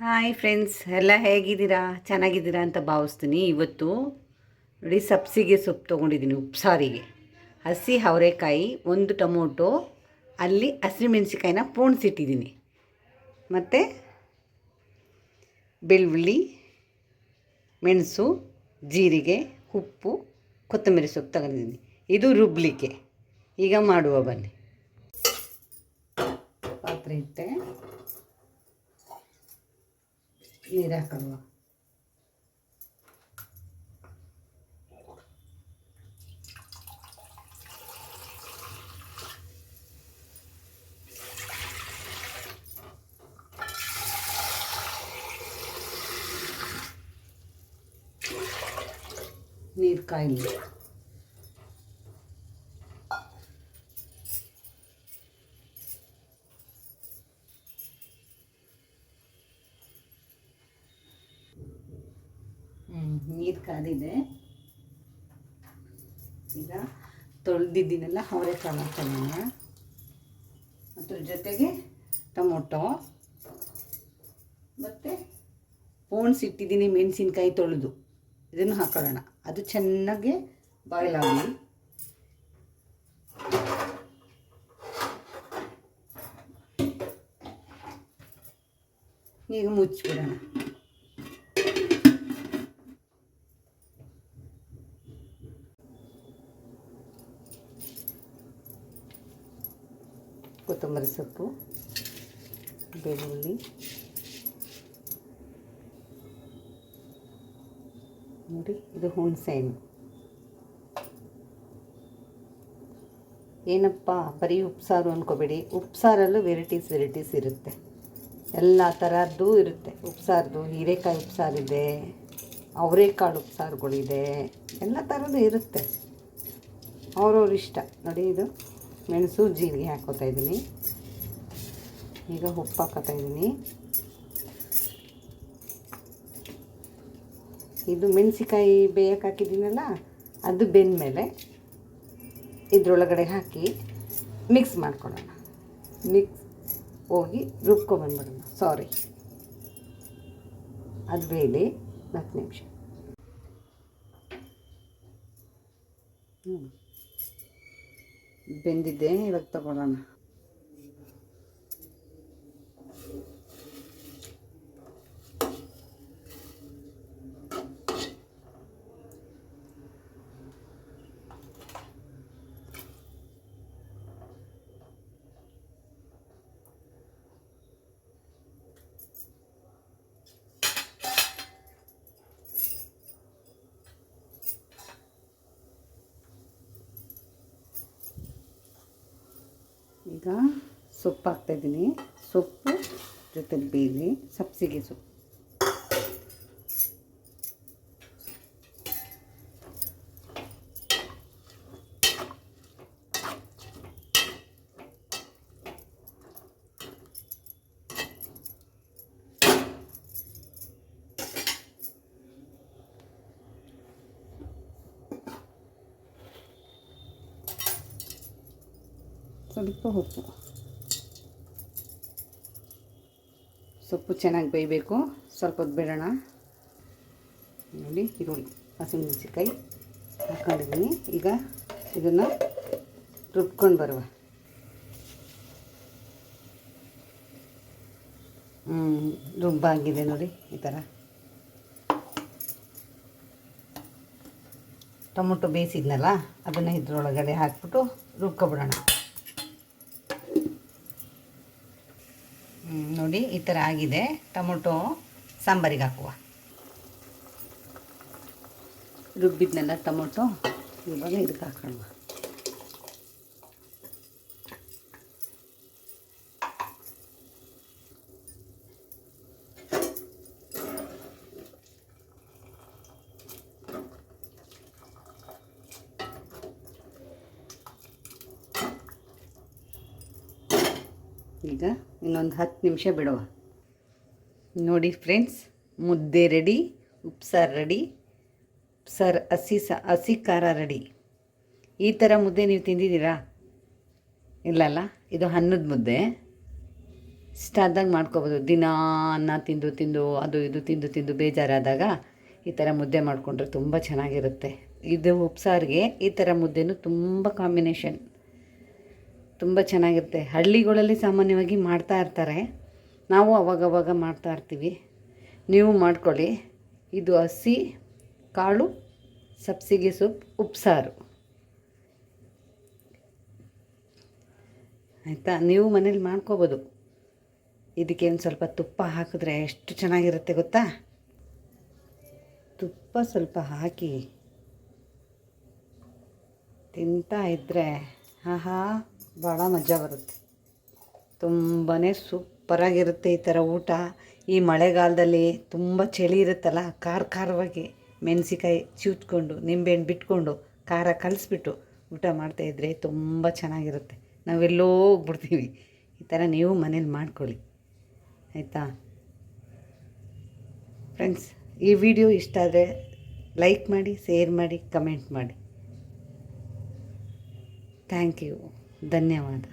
Hi friends, ಎಲ್ಲ ಹೇಗಿದ್ದೀರಾ? ಚೆನ್ನಾಗಿದ್ದೀರಾ ಅಂತ ಭಾವಿಸ್ತೀನಿ. ಇವತ್ತು ನೋಡಿ, ಸಬ್ಸಿಗೆ ಸೊಪ್ಪು ತೊಗೊಂಡಿದ್ದೀನಿ ಉಪ್ಸಾರಿಗೆ. ಹಸಿ ಅವರೆಕಾಯಿ, ಒಂದು ಟೊಮೊಟೊ, ಅಲ್ಲಿ ಹಸಿಮೆಣ್ಸಿಕಾಯಿನ ಪೋಣಿಸಿಟ್ಟಿದ್ದೀನಿ, ಮತ್ತು ಬೆಳ್ಳುಳ್ಳಿ, ಮೆಣಸು, ಜೀರಿಗೆ, ಉಪ್ಪು, ಕೊತ್ತಂಬರಿ ಸೊಪ್ಪು ತಗೊಂಡಿದ್ದೀನಿ. ಇದು ರುಬ್ಲಿಕ್ಕೆ. ಈಗ ಮಾಡುವ ಬನ್ನಿ. ಪಾತ್ರೆ ಇಟ್ಟೆ, ನೀರು ಹಾಕೊಳ್ಳುವ. ನೀರು ಕಾಯಲಿ. ನೀರು ಕಾದಿದೆ. ಈಗ ತೊಳೆದಿದ್ದೀನಲ್ಲ ಅವರೆಕಾಳು ಹಾಕೋಣ. ಅದ್ರ ಜೊತೆಗೆ ಟೊಮೊಟೊ ಮತ್ತು ಪೋಣಿಸಿಟ್ಟಿದ್ದೀನಿ ಮೆಣಸಿನ್ಕಾಯಿ ತೊಳೆದು, ಇದನ್ನು ಹಾಕೊಳ್ಳೋಣ. ಅದು ಚೆನ್ನಾಗಿ ಬಾಯ್ಲ್ ಆಗಲಿ. ಈಗ ಮುಚ್ಚಿಬಿಡೋಣ. ಕೊತ್ತಂಬರಿ ಸೊಪ್ಪು, ಬೆಳ್ಳುಳ್ಳಿ, ನೋಡಿ ಇದು ಹುಣಸೆಹಣ್ಣು. ಏನಪ್ಪ ಬರೀ ಉಪ್ಸಾರು ಅಂದ್ಕೋಬೇಡಿ, ಉಪ್ಸಾರಲ್ಲೂ ವೆರೈಟೀಸ್ ಇರುತ್ತೆ. ಎಲ್ಲ ಥರದ್ದು ಇರುತ್ತೆ ಉಪ್ಸಾರದು. ಹೀರೆಕಾಯಿ ಉಪ್ಸಾರಿದೆ, ಅವರೆಕಾಳು ಉಪ್ಸಾರುಗಳಿದೆ, ಎಲ್ಲ ಥರದ್ದು ಇರುತ್ತೆ. ಅವ್ರವ್ರ ಇಷ್ಟ. ನೋಡಿ, ಇದು ಮೆಣಸು ಜೀರಿಗೆ ಹಾಕ್ಕೋತಾ ಇದ್ದೀನಿ. ಈಗ ಉಪ್ಪು ಹಾಕೋತಾ ಇದ್ದೀನಿ. ಇದು ಮೆಣಸಿಕಾಯಿ ಬೇಯಕ್ಕೆ ಹಾಕಿದ್ದೀನಲ್ಲ, ಅದು ಬೆಂದಮೇಲೆ ಇದರೊಳಗಡೆ ಹಾಕಿ ಮಿಕ್ಸ್ ಮಾಡ್ಕೊಳ್ಳೋಣ. ಹೋಗಿ ರುಬ್ಕೊಂಬಂದ್ಬಿಡೋಣ. ಅದು ಬೇಯಲಿ 10 ನಿಮಿಷ. ಬೆಂದಿದ್ದೆ, ಇವಾಗ ತಗೊಳ್ಳೋಣ. ಈಗ ಸೊಪ್ಪು ಹಾಕ್ತಾಯಿದ್ದೀನಿ. ಸೊಪ್ಪು ಜೊತೆ ಬೇಳೆ, ಸಬ್ಸಿಗೆ ಸೊಪ್ಪು. ಸ್ವಲ್ಪ ಉಪ್ಪು. ಸೊಪ್ಪು ಚೆನ್ನಾಗಿ ಬೇಯಬೇಕು. ಸ್ವಲ್ಪ ಹೊತ್ತು ಬಿಡೋಣ. ನೋಡಿ, ಈರುಳ್ಳಿ, ಹಸಿಮೆಣಸಿನ್ಕಾಯಿ ಹಾಕೊಂಡಿದ್ದೀನಿ. ಈಗ ಇದನ್ನು ರುಬ್ಕೊಂಡು ಬರುವ. ರುಬ್ಬಾಗಿದೆ ನೋಡಿ. ಈ ಥರ ಟೊಮೊಟೊ ಬೇಯಿಸಿದ್ನಲ್ಲ, ಅದನ್ನು ಇದ್ರೊಳಗಡೆ ಹಾಕ್ಬಿಟ್ಟು ರುಬ್ಕೊಬಿಡೋಣ. ನೋಡಿ, ಈ ಥರ ಆಗಿದೆ. ಟೊಮೊಟೊ ಸಾಂಬಾರಿಗೆ ಹಾಕುವ. ರುಬ್ಬಿದ್ನೆಲ್ಲ ಟೊಮೊಟೊ ಇವಾಗ ಇದಕ್ಕೆ ಹಾಕೋಣ. ಈಗ ಇನ್ನೊಂದು 10 ನಿಮಿಷ ಬಿಡುವ. ನೋಡಿ ಫ್ರೆಂಡ್ಸ್, ಮುದ್ದೆ ರೆಡಿ, ಉಪ್ಸಾರು ರೆಡಿ, ಉಪ್ಸಾರು ಹಸಿ ಖಾರ ರೆಡಿ. ಈ ಥರ ಮುದ್ದೆ ನೀವು ತಿಂದಿದ್ದೀರಾ? ಇಲ್ಲಲ್ಲ, ಇದು ಅನ್ನದ ಮುದ್ದೆ. ಇಷ್ಟ ಆದಾಗ ಮಾಡ್ಕೊಬೋದು. ದಿನ ಅನ್ನ ತಿಂದು ತಿಂದು ಅದು ಇದು ತಿಂದು ತಿಂದು ಬೇಜಾರಾದಾಗ ಈ ಥರ ಮುದ್ದೆ ಮಾಡಿಕೊಂಡ್ರೆ ತುಂಬ ಚೆನ್ನಾಗಿರುತ್ತೆ. ಇದು ಉಪ್ಸಾರಿಗೆ ಈ ಥರ ಮುದ್ದೆನೂ ತುಂಬ ಕಾಂಬಿನೇಷನ್ ತುಂಬ ಚೆನ್ನಾಗಿರುತ್ತೆ. ಹಳ್ಳಿಗಳಲ್ಲಿ ಸಾಮಾನ್ಯವಾಗಿ ಮಾಡ್ತಾ ಇರ್ತಾರೆ, ನಾವು ಅವಾಗವಾಗ ಮಾಡ್ತಾ ಇರ್ತೀವಿ. ನೀವು ಮಾಡ್ಕೊಳ್ಳಿ. ಇದು ಹಸಿ ಕಾಳು ಸಬ್ಸಿಗೆ ಸೊಪ್ಪು ಉಪ್ಸಾರು ಆಯಿತಾ. ನೀವು ಮನೇಲಿ ಮಾಡ್ಕೋಬೋದು. ಇದಕ್ಕೆ ಒಂದು ಸ್ವಲ್ಪ ತುಪ್ಪ ಹಾಕಿದ್ರೆ ಎಷ್ಟು ಚೆನ್ನಾಗಿರುತ್ತೆ ಗೊತ್ತಾ. ತುಪ್ಪ ಸ್ವಲ್ಪ ಹಾಕಿ ತಿಂತಾ ಇದ್ದರೆ ಆಹಾ ಭಾಳ ಮಜಾ ಬರುತ್ತೆ. ತುಂಬಾ ಸೂಪರಾಗಿರುತ್ತೆ ಈ ಥರ ಊಟ. ಈ ಮಳೆಗಾಲದಲ್ಲಿ ತುಂಬ ಚಳಿ ಇರುತ್ತಲ್ಲ, ಖಾರವಾಗಿ ಮೆಣಸಿಕಾಯಿ ಚಿವ್ಚ್ಕೊಂಡು ನಿಂಬೆಹಣ್ಣು ಬಿಟ್ಕೊಂಡು ಖಾರ ಕಲಿಸ್ಬಿಟ್ಟು ಊಟ ಮಾಡ್ತಾಯಿದ್ರೆ ತುಂಬ ಚೆನ್ನಾಗಿರುತ್ತೆ. ನಾವೆಲ್ಲೋ ಹೋಗ್ಬಿಡ್ತೀವಿ. ಈ ಥರ ನೀವು ಮನೇಲಿ ಮಾಡ್ಕೊಳ್ಳಿ ಆಯಿತಾ ಫ್ರೆಂಡ್ಸ್. ಈ ವಿಡಿಯೋ ಇಷ್ಟ ಆದರೆ ಲೈಕ್ ಮಾಡಿ, ಶೇರ್ ಮಾಡಿ, ಕಮೆಂಟ್ ಮಾಡಿ. ಥ್ಯಾಂಕ್ ಯು, ಧನ್ಯವಾದ.